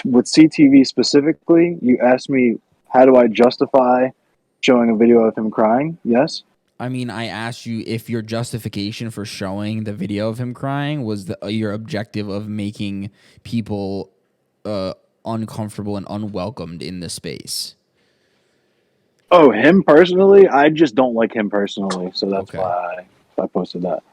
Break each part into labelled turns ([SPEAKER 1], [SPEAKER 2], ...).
[SPEAKER 1] with CTV specifically, you asked me, how do I justify showing a video of him crying? Yes.
[SPEAKER 2] I mean, I asked you if your justification for showing the video of him crying was your objective of making people uncomfortable and unwelcomed in the space.
[SPEAKER 1] Oh, him personally? I just don't like him personally, so that's
[SPEAKER 2] Okay.
[SPEAKER 1] why I posted that.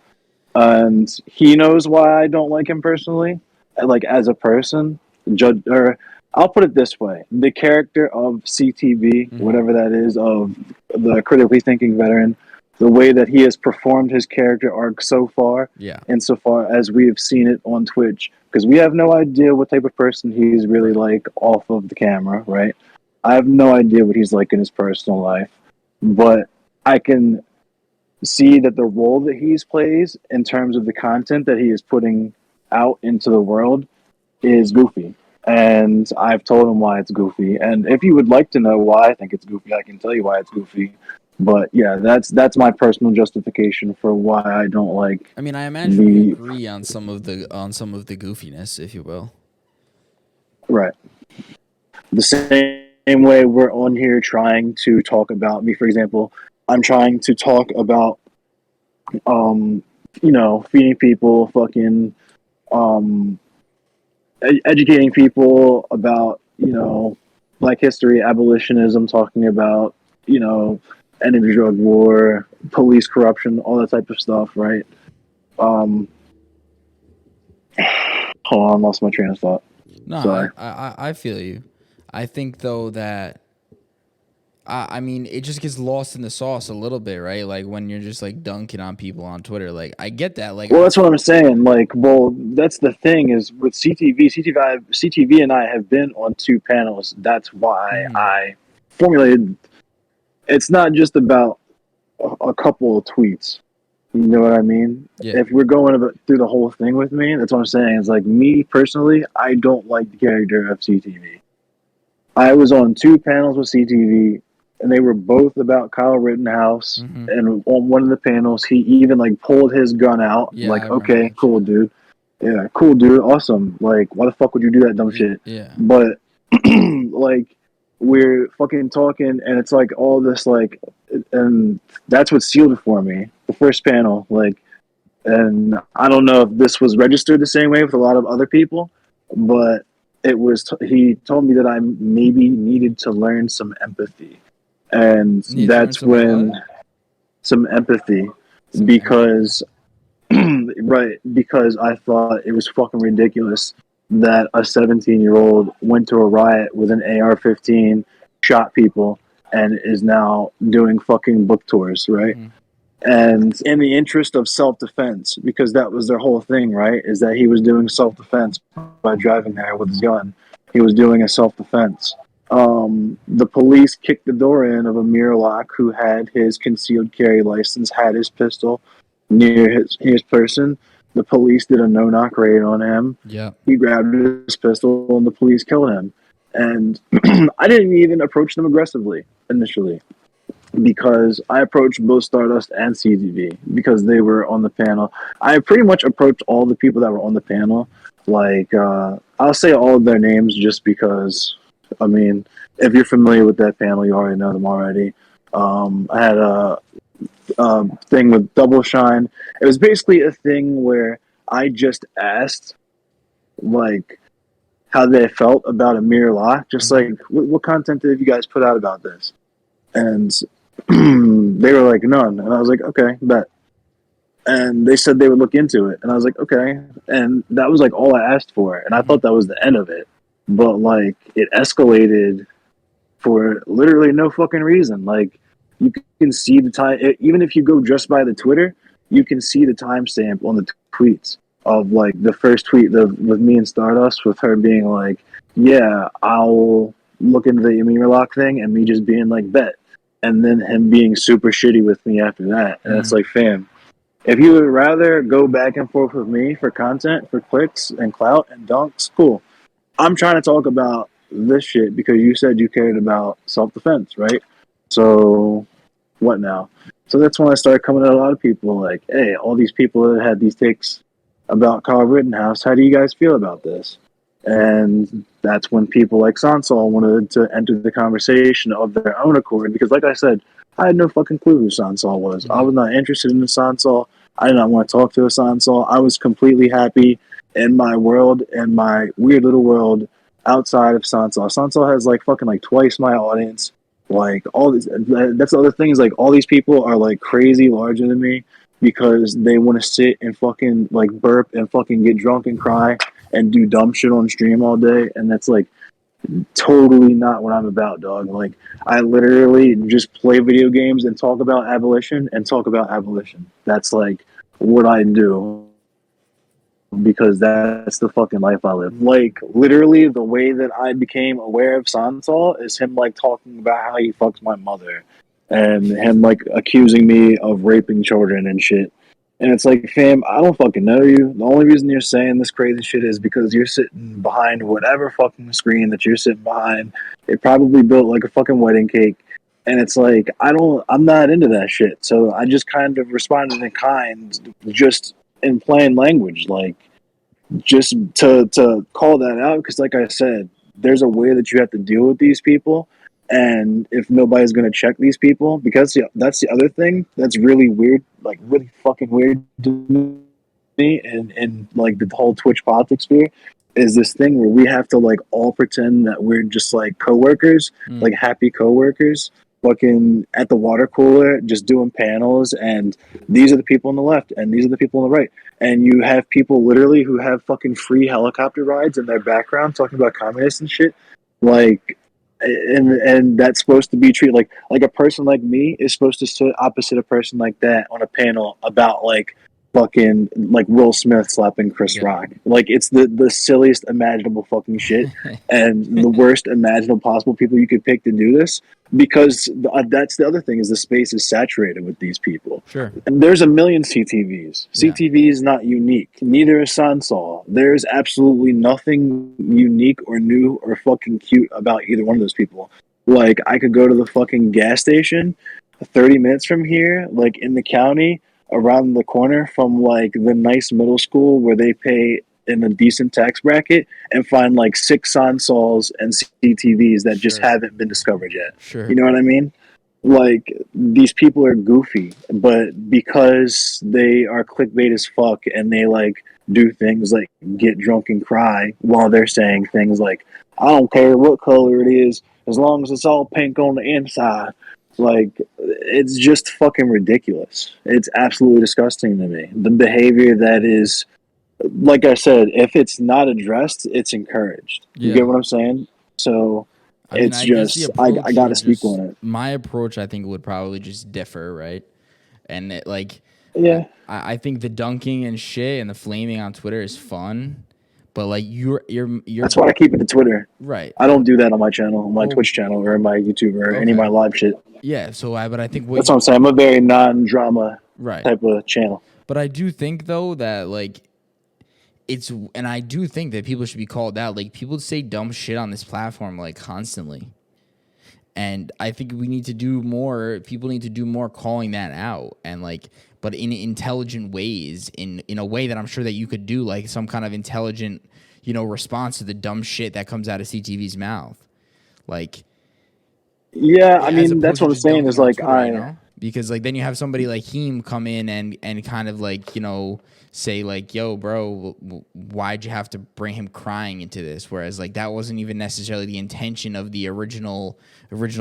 [SPEAKER 1] And he knows why I don't like him personally, like as a person. Judge, or I'll put it this way: the character of CTV, whatever that is, of the critically thinking veteran, the way that he has performed his character arc so far, insofar as we have seen it on Twitch, because we have no idea what type of person he's really like off of the camera, right? I have no idea what he's like in his personal life, but I can see that the role that he plays in terms of the content that he is putting out into the world is goofy. And I've told him why it's goofy. And if you would like to know why I think it's goofy, I can tell you why it's goofy. But yeah, that's my personal justification for why I don't like.
[SPEAKER 2] I mean, I imagine we agree on some of the goofiness, if you will.
[SPEAKER 1] Right. The same way we're on here trying to talk about me, for example, I'm trying to talk about, feeding people, fucking, educating people about, Black history, abolitionism, talking about, ending the drug war, police corruption, all that type of stuff, right? Hold on, I lost my train of thought.
[SPEAKER 2] No,
[SPEAKER 1] Sorry.
[SPEAKER 2] I feel you. I think though that I mean, it just gets lost in the sauce a little bit, right? Like when you're just like dunking on people on Twitter. Like I get that. Like,
[SPEAKER 1] well, that's what I'm saying. Like, well, that's the thing is with CTV and I have been on 2 panels. That's why I formulated. It's not just about a couple of tweets. You know what I mean?
[SPEAKER 2] Yeah.
[SPEAKER 1] If we're going through the whole thing with me, that's what I'm saying. It's like me personally, I don't like the character of CTV. I was on 2 panels with CTV, and they were both about Kyle Rittenhouse. And on one of the panels, he even like pulled his gun out.
[SPEAKER 2] Yeah,
[SPEAKER 1] like, okay, cool, dude. Yeah, cool, dude. Awesome. Like, why the fuck would you do that dumb shit?
[SPEAKER 2] Yeah.
[SPEAKER 1] But like, we're fucking talking, and it's like all this like, and that's what sealed it for me. The first panel, like, and I don't know if this was registered the same way with a lot of other people, but it was. He told me that I maybe needed to learn some empathy, and that's when some empathy, because right, because I thought it was fucking ridiculous that a 17-year-old went to a riot with an AR-15, shot people, and is now doing fucking book tours, right? And in the interest of self-defense, because that was their whole thing, right? Is that he was doing self-defense by driving there with his gun. He was doing a self-defense. The police kicked the door in of a Mirlock who had his concealed carry license, had his pistol near his person. The police did a no-knock raid on him.
[SPEAKER 2] Yeah.
[SPEAKER 1] He grabbed his pistol and the police killed him. And I didn't even approach them aggressively initially, because I approached both Stardust and CTV because they were on the panel. I pretty much approached all the people that were on the panel. Like, I'll say all of their names just because, I mean, if you're familiar with that panel, you already know them already. I had a thing with Double Shine. It was basically a thing where I just asked, like, how they felt about a mirror lock. Just like, what content did you guys put out about this? And they were like, none. And I was like, okay, bet. And they said they would look into it. And I was like, okay. And that was like all I asked for. And I thought that was the end of it. But like, it escalated for literally no fucking reason. Like, you can see the time, even if you go just by the Twitter, you can see the timestamp on the tweets of like the first tweet with me and Stardust, with her being like, yeah, I'll look into the Emir Lock thing, and me just being like, bet. And then him being super shitty with me after that. And it's like, fam, if you would rather go back and forth with me for content, for clicks and clout and dunks, cool. I'm trying to talk about this shit because you said you cared about self-defense, right? So what now? So that's when I started coming at a lot of people like, hey, all these people that had these takes about Kyle Rittenhouse, how do you guys feel about this? And that's when people like Sondsol wanted to enter the conversation of their own accord. Because, like I said, I had no fucking clue who Sondsol was. I was not interested in the Sondsol. I did not want to talk to a Sondsol. I was completely happy in my world, in my weird little world outside of Sondsol. Sondsol has like fucking like twice my audience. Like all these, that's the other thing is like all these people are like crazy larger than me because they want to sit and fucking like burp and fucking get drunk and cry and do dumb shit on stream all day, and that's like totally not what I'm about, dog. Like I literally just play video games and talk about abolition and talk about abolition. That's like what I do because that's the fucking life I live. Like literally the way that I became aware of Sansol is him like talking about how he fucks my mother and him like accusing me of raping children and shit. And it's like, fam, I don't fucking know you. The only reason you're saying this crazy shit is because you're sitting behind whatever fucking screen that you're sitting behind. It probably built like a fucking wedding cake. And it's like, I'm not into that shit. So I just kind of responded in kind, just in plain language, like just to call that out. Because like I said, there's a way that you have to deal with these people. And if nobody's going to check these people, because that's the other thing that's really weird, like really fucking weird to me, and like the whole Twitch politics sphere, is this thing where we have to like all pretend that we're just like coworkers, like happy coworkers, fucking at the water cooler, just doing panels, and these are the people on the left, and these are the people on the right, and you have people literally who have fucking free helicopter rides in their background talking about communists and shit, like. And that's supposed to be treated like a person like me is supposed to sit opposite a person like that on a panel about like fucking like Will Smith slapping Chris Rock. Like it's the silliest imaginable fucking shit and the worst imaginable possible people you could pick to do this because that's the other thing is the space is saturated with these people.
[SPEAKER 2] Sure.
[SPEAKER 1] And there's a million CTVs. CTV is not unique. Neither is Sansol. There's absolutely nothing unique or new or fucking cute about either one of those people. Like I could go to the fucking gas station 30 minutes from here, like in the county, around the corner from like the nice middle school where they pay in a decent tax bracket and find like 6 Sonsols and CTVs that just haven't been discovered yet. You know what I mean? Like these people are goofy, but because they are clickbait as fuck and they like do things like get drunk and cry while they're saying things like, I don't care what color it is as long as it's all pink on the inside. Like, it's just fucking ridiculous. It's absolutely disgusting to me. The behavior that is, like I said, if it's not addressed, it's encouraged. You get what I'm saying? So it's just, I got to speak on it.
[SPEAKER 2] My approach, I think, would probably just differ, right? And it, like, I think the dunking and shit and the flaming on Twitter is fun. But like you're
[SPEAKER 1] that's why I keep it to Twitter.
[SPEAKER 2] Right.
[SPEAKER 1] I don't do that on my channel, on my Twitch channel, or my YouTube, or any of my live shit.
[SPEAKER 2] Yeah. So but I think
[SPEAKER 1] that's what I'm saying. I'm a very non-drama type of channel.
[SPEAKER 2] But I do think though that like and I do think that people should be called out. Like people say dumb shit on this platform like constantly, and I think we need to do more. People need to do more calling that out and like. But in intelligent ways, in a way that I'm sure that you could do, like some kind of intelligent, response to the dumb shit that comes out of CTV's mouth. Like,
[SPEAKER 1] I mean, that's what I'm saying is like,
[SPEAKER 2] Twitter, because like then you have somebody like Heem come in and kind of like, say like, yo, bro, why'd you have to bring him crying into this? Whereas like that wasn't even necessarily the intention of the original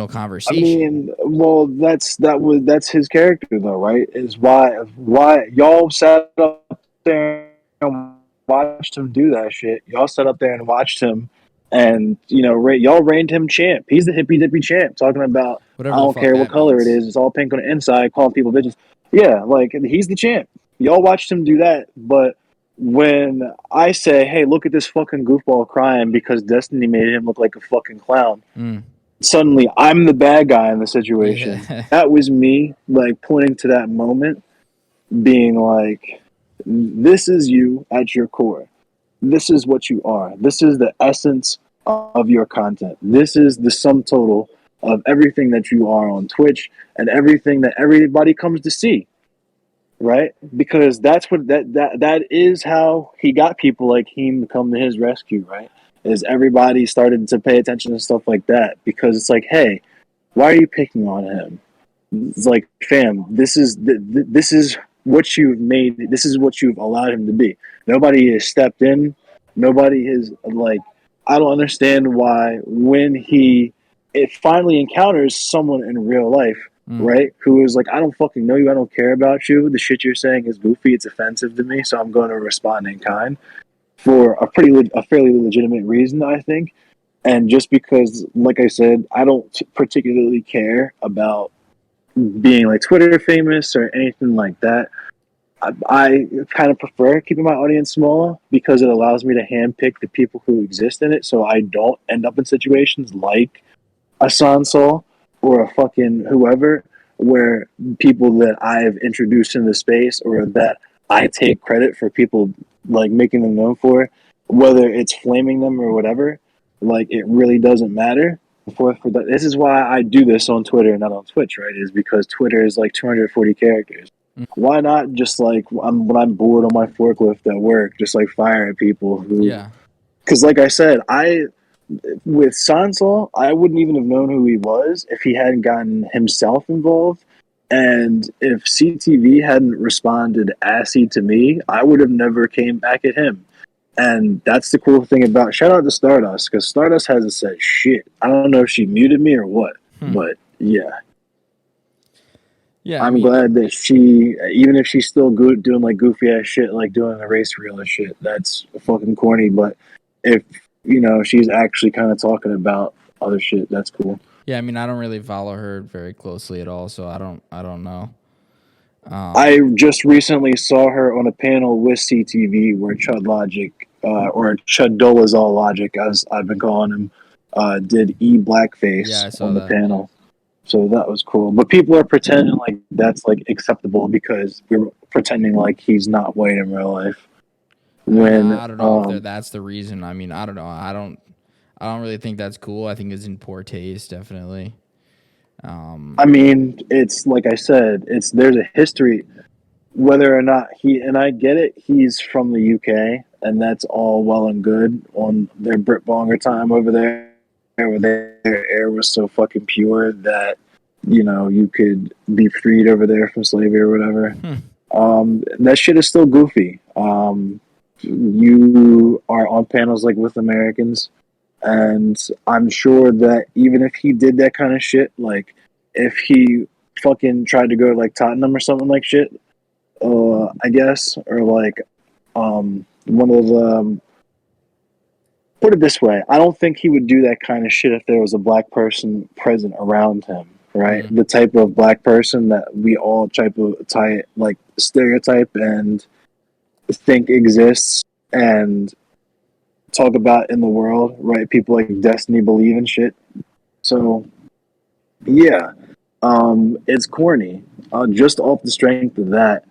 [SPEAKER 2] conversation.
[SPEAKER 1] I mean, well, that's his character though, right? Is why y'all sat up there and watched him do that shit. Y'all sat up there and watched him, and y'all reigned him champ. He's the hippy dippy champ, talking about whatever I don't care what color it is. It's all pink on the inside, calling people bitches. Yeah, like he's the champ. Y'all watched him do that, but when I say, hey, look at this fucking goofball crying because Destiny made him look like a fucking clown, suddenly I'm the bad guy in the situation. That was me, like, pointing to that moment, being like, this is you at your core. This is what you are. This is the essence of your content. This is the sum total of everything that you are on Twitch and everything that everybody comes to see. Right? Because that's what that is how he got people like Heem to come to his rescue, right? is everybody started to pay attention to stuff like that, because it's like, hey, why are you picking on him? It's like, fam, this is what you've made. This is what you've allowed him to be. Nobody has stepped in. Nobody has, like, I don't understand why when it finally encounters someone in real life, right, who is like, I don't fucking know you. I don't care about you. The shit you're saying is goofy. It's offensive to me. So I'm going to respond in kind for a fairly legitimate reason, I think. And just because, like I said, I don't particularly care about being like Twitter famous or anything like that. I kind of prefer keeping my audience small because it allows me to handpick the people who exist in it, so I don't end up in situations like a Sondsol or a fucking whoever, where people that I've introduced in the space or that I take credit for people like making them known for, whether it's flaming them or whatever, like it really doesn't matter. For that, this is why I do this on Twitter and not on Twitch, right? Is because Twitter is like 240 characters. Why not just like when I'm bored on my forklift at work, just like fire at people who?
[SPEAKER 2] Yeah.
[SPEAKER 1] Because like I said, with Sondsol, I wouldn't even have known who he was if he hadn't gotten himself involved. And if CTV hadn't responded assy to me, I would have never came back at him. And that's the cool thing about, shout out to Stardust, because Stardust hasn't said shit. I don't know if she muted me or what, but yeah.
[SPEAKER 2] Yeah,
[SPEAKER 1] I'm glad that she, even if she's still good doing like goofy ass shit, like doing the race reel and shit, that's fucking corny. But if, you know, she's actually kind of talking about other shit, that's cool.
[SPEAKER 2] Yeah, I mean, I don't really follow her very closely at all, so I don't know.
[SPEAKER 1] I just recently saw her on a panel with CTV where Chudlogic, or Dolezal Logic, as I've been calling him, did blackface on the panel. So that was cool. But people are pretending like that's like acceptable because we're pretending like he's not white in real life. When
[SPEAKER 2] I don't know if that's the reason. I mean, I don't know. I don't really think that's cool. I think it's in poor taste, definitely.
[SPEAKER 1] I mean, it's like I said, there's a history. Whether or not and I get it, he's from the UK, and that's all well and good on their Britbonger time over there, where their air was so fucking pure that, you know, you could be freed over there from slavery or whatever. That shit is still goofy. You are on panels like with Americans, and I'm sure that even if he did that kind of shit, like if he fucking tried to go to like Tottenham or something like shit, I guess, or like one of the, put it this way, I don't think he would do that kind of shit if there was a black person present around him, right? The type of black person that we all like stereotype and think exists and talk about in the world, right? People like Destiny believe in shit. So yeah, it's corny, just off the strength of that.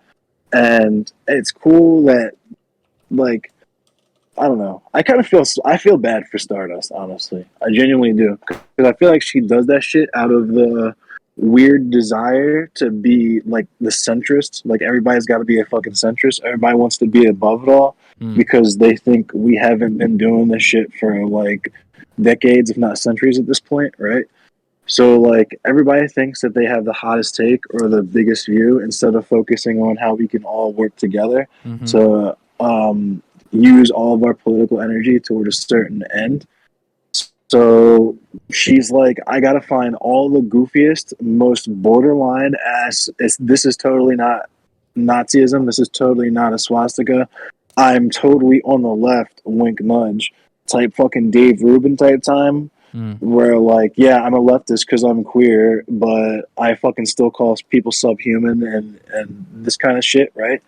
[SPEAKER 1] And it's cool that, like, I don't know. I feel bad for Stardust, honestly. I genuinely do, because I feel like she does that shit out of the weird desire to be like the centrist. Like everybody's got to be a fucking centrist. Everybody wants to be above it all because they think we haven't been doing this shit for like decades, if not centuries, at this point, right? So, like, everybody thinks that they have the hottest take or the biggest view instead of focusing on how we can all work together to use all of our political energy toward a certain end. So she's like, I gotta find all the goofiest, most borderline ass. This is totally not Nazism. This is totally not a swastika. I'm totally on the left, wink nudge, type fucking Dave Rubin type time. Where like, yeah, I'm a leftist because I'm queer, but I fucking still call people subhuman and this kind of shit, right?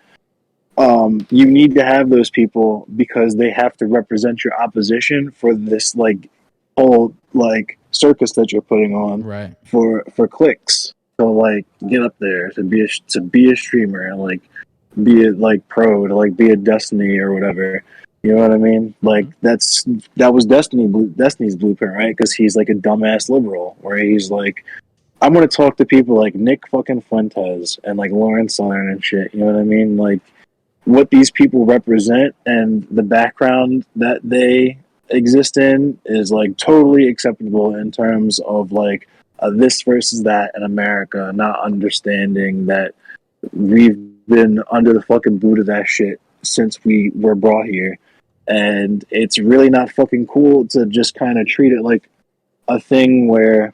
[SPEAKER 1] You need to have those people because they have to represent your opposition for this like whole like circus that you're putting on,
[SPEAKER 2] right?
[SPEAKER 1] For clicks. So like, get up there to be a streamer and like be it like pro to like be a Destiny or whatever. You know what I mean? Like that was Destiny's blueprint, right? Because he's like a dumbass liberal, where he's like, I'm gonna talk to people like Nick fucking Fuentes and like Lawrence Southern and shit. You know what I mean? Like what these people represent and the background that they exist in is like totally acceptable in terms of like this versus that in America, not understanding that we've been under the fucking boot of that shit since we were brought here. And it's really not fucking cool to just kind of treat it like a thing where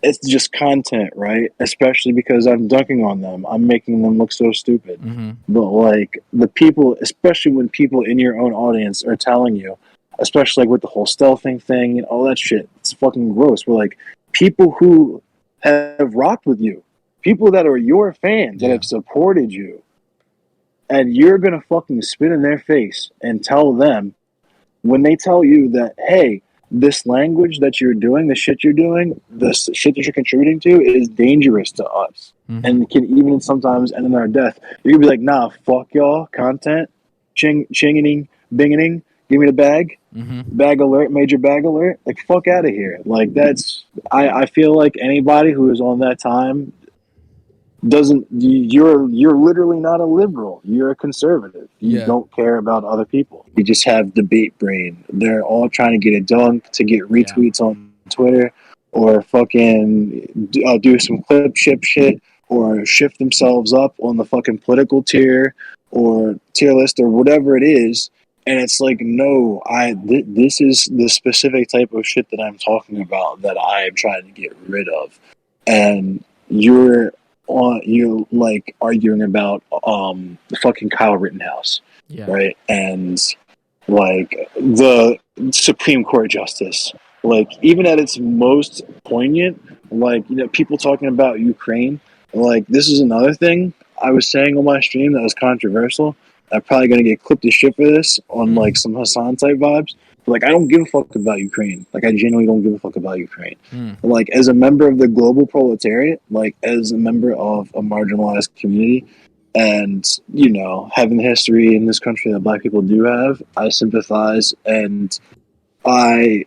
[SPEAKER 1] it's just content, right? Especially because I'm dunking on them. I'm making them look so stupid.
[SPEAKER 2] Mm-hmm.
[SPEAKER 1] But like the people, especially when people in your own audience are telling you, especially like with the whole stealthing thing and all that shit, it's fucking gross. We're like people who have rocked with you, people that are your fans that have supported you, and you're gonna fucking spit in their face and tell them when they tell you that, hey, this language that you're doing, the shit you're doing, the shit that you're contributing to is dangerous to us.
[SPEAKER 2] Mm-hmm.
[SPEAKER 1] And can even sometimes end in our death. You're gonna be like, nah, fuck y'all, content, chingening, bingening, give me the bag, bag alert, major bag alert, like fuck out of here. Like that's, I feel like anybody who is on that time doesn't, you're literally not a liberal, you're a conservative. You don't care about other people, you just have debate brain. They're all trying to get it done to get retweets on Twitter or fucking do some clip shit or shift themselves up on the fucking political tier or tier list or whatever it is. And it's like, no, this is the specific type of shit that I'm talking about that I am trying to get rid of. And you're like arguing about the fucking Kyle Rittenhouse, right? And like the Supreme Court justice, like even at its most poignant, like, you know, people talking about Ukraine, like this is another thing I was saying on my stream that was controversial. I'm probably gonna get clipped as shit for this on like some Hassan type vibes. Like, I don't give a fuck about Ukraine. Like, I genuinely don't give a fuck about Ukraine. Like, as a member of the global proletariat, like, as a member of a marginalized community, and, you know, having the history in this country that Black people do have, I sympathize and I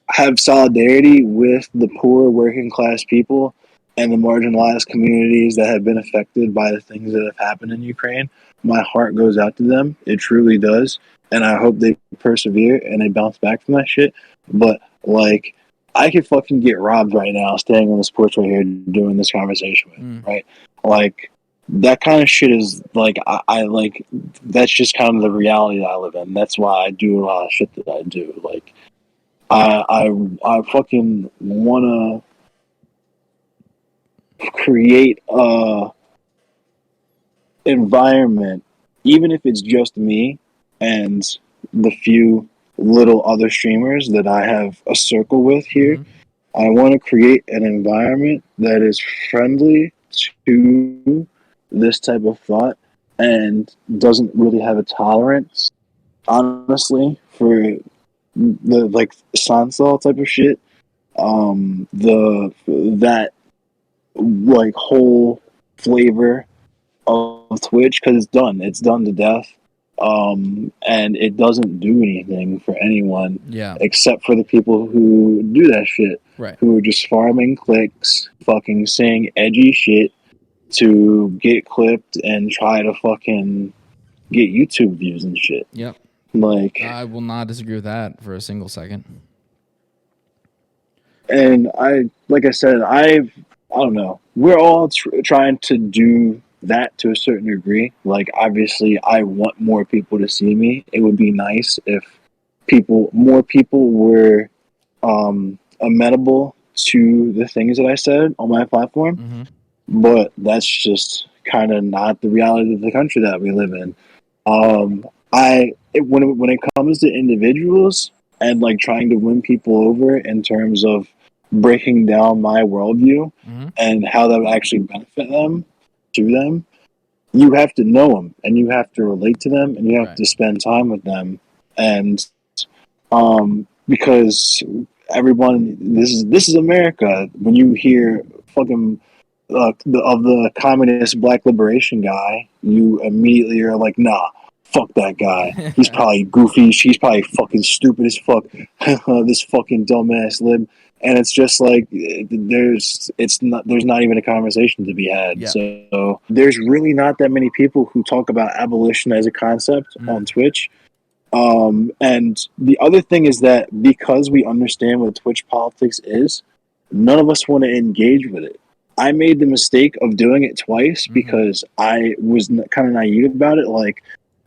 [SPEAKER 1] have solidarity with the poor working class people and the marginalized communities that have been affected by the things that have happened in Ukraine. My heart goes out to them. It truly does. And I hope they persevere and they bounce back from that shit. But, like, I could fucking get robbed right now staying on this porch right here doing this conversation with, right? Like, that kind of shit is, like, I like, that's just kind of the reality that I live in. That's why I do a lot of shit that I do. Like, I fucking want to create a environment, even if it's just me and the few little other streamers that I have a circle with here. I want to create an environment that is friendly to this type of thought and doesn't really have a tolerance, honestly, for the like Sondsol type of shit. That like whole flavor of Twitch, because it's done to death. And it doesn't do anything for anyone except for the people who do that shit, who are just farming clicks, fucking saying edgy shit to get clipped and try to fucking get YouTube views and shit. Like,
[SPEAKER 2] I will not disagree with that for a single second.
[SPEAKER 1] And like I said, I don't know, we're all trying to do that to a certain degree. Like, obviously I want more people to see me. It would be nice if more people were amenable to the things that I said on my platform. But that's just kind of not the reality of the country that we live in. When it comes to individuals and like trying to win people over in terms of breaking down my worldview and how that would actually benefit them, you have to know them and you have to relate to them and you have to spend time with them. And because everyone, this is America. When you hear fucking of the communist black liberation guy, you immediately are like, nah, fuck that guy. He's probably goofy. She's probably fucking stupid as fuck. This fucking dumbass lib. And it's just like there's not even a conversation to be had. So there's really not that many people who talk about abolition as a concept on Twitch. And the other thing is that because we understand what Twitch politics is, none of us want to engage with it. I made the mistake of doing it twice because I was kind of naive about it. Like,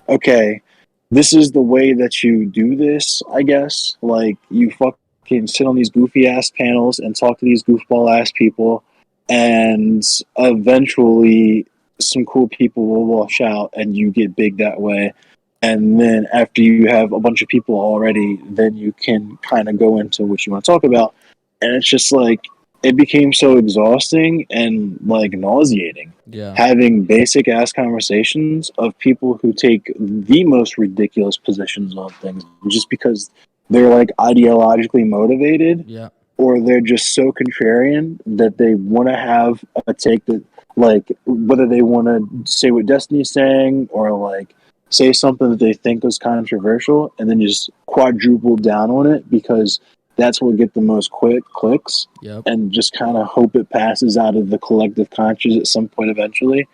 [SPEAKER 1] okay, this is the way that you do this, I guess. Like, you fucking sit on these goofy ass panels and talk to these goofball ass people, and eventually some cool people will wash out and you get big that way. And then after you have a bunch of people already, then you can kind of go into what you want to talk about. And it's just like, it became so exhausting and like nauseating having basic ass conversations of people who take the most ridiculous positions on things just because they're like ideologically motivated, or they're just so contrarian that they want to have a take that, like, whether they want to say what Destiny's saying or like say something that they think was controversial and then just quadruple down on it because that's what get the most quick clicks, and just kind of hope it passes out of the collective conscious at some point eventually,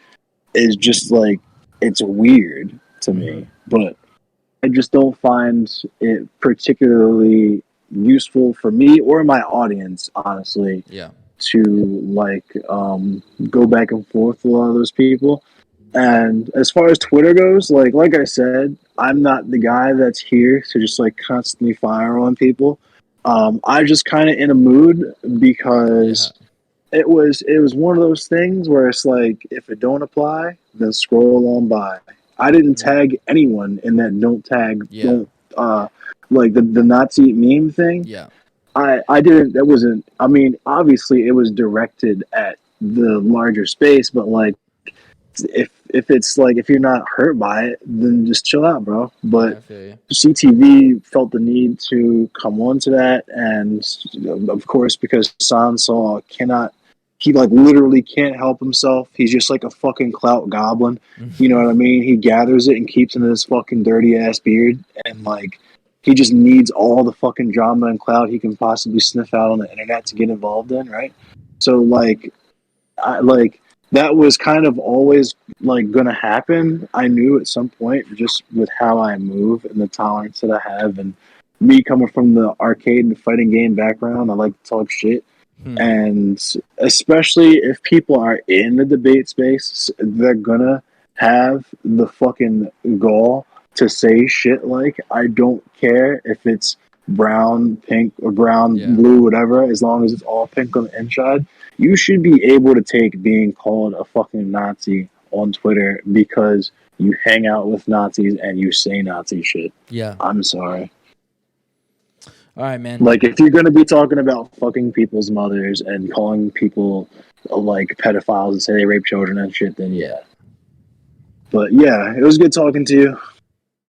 [SPEAKER 1] is just like, it's weird to me. But I just don't find it particularly useful for me or my audience, honestly, to like go back and forth with a lot of those people. And as far as Twitter goes, like I said, I'm not the guy that's here to just like constantly fire on people. I just kind of in a mood because it was one of those things where it's like, if it don't apply, then scroll on by. I didn't tag anyone in that don't tag, don't like the Nazi meme thing. I didn't. That wasn't. I mean, obviously, it was directed at the larger space, but like, if it's like, if you're not hurt by it, then just chill out, bro. But CTV felt the need to come on to that, and of course, because Sondsol cannot, he like literally can't help himself. He's just like a fucking clout goblin. You know what I mean? He gathers it and keeps it in his fucking dirty ass beard, and like, he just needs all the fucking drama and clout he can possibly sniff out on the internet to get involved in, right? So like, that was kind of always like gonna happen. I knew at some point, just with how I move and the tolerance that I have, and me coming from the arcade and fighting game background, I like to talk shit. And especially if people are in the debate space, they're gonna have the fucking gall to say shit like, I don't care if it's brown, pink, or brown, blue, whatever, as long as it's all pink on the inside. You should be able to take being called a fucking Nazi on Twitter because you hang out with Nazis and you say Nazi shit. I'm sorry.
[SPEAKER 2] All right, man.
[SPEAKER 1] Like, if you're going to be talking about fucking people's mothers and calling people like pedophiles and say they rape children and shit, then yeah. But yeah, it was good talking to you.